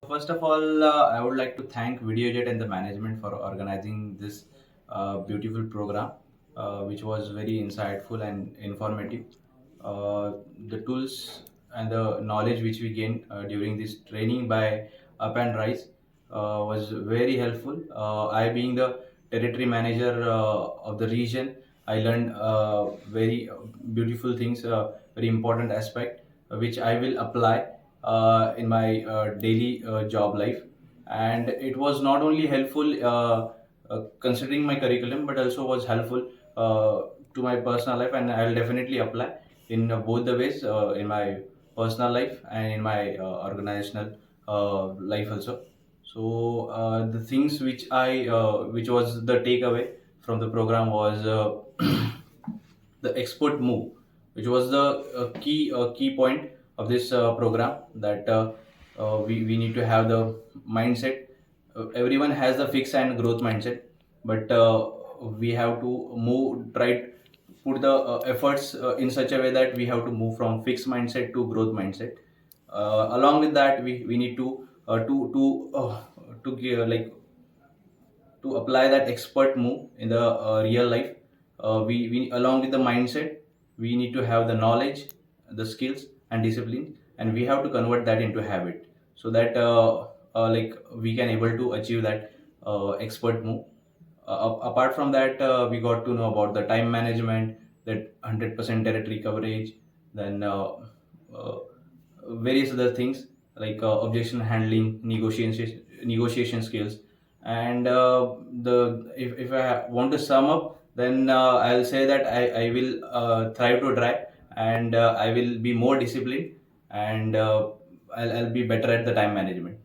First of all, I would like to thank VideoJet and the management for organizing this beautiful program, which was very insightful and informative. The tools and the knowledge which we gained during this training by Up and Rise was very helpful. I, being the territory manager of the region, I learned very beautiful things, very important aspect, which I will apply in my daily job life. And it was not only helpful considering my curriculum, but also was helpful to my personal life, and I'll definitely apply in both the ways, in my personal life and in my organizational life also. So the things which was the takeaway from the program was the expert move, which was the key point of this program, that we need to have the mindset. Everyone has the fixed and growth mindset, but we have to put the efforts in such a way that we have to move from fixed mindset to growth mindset. Along with that, we need to give, like, to apply that expert move in the real life. We along with the mindset, we need to have the knowledge, the skills and discipline, and we have to convert that into habit, so that like we can able to achieve that expert move. Apart from that, we got to know about the time management, that 100% territory coverage, then uh, various other things, like objection handling, negotiation skills. And if I want to sum up, then I'll say that I will thrive to drive, and I will be more disciplined, and I'll be better at the time management.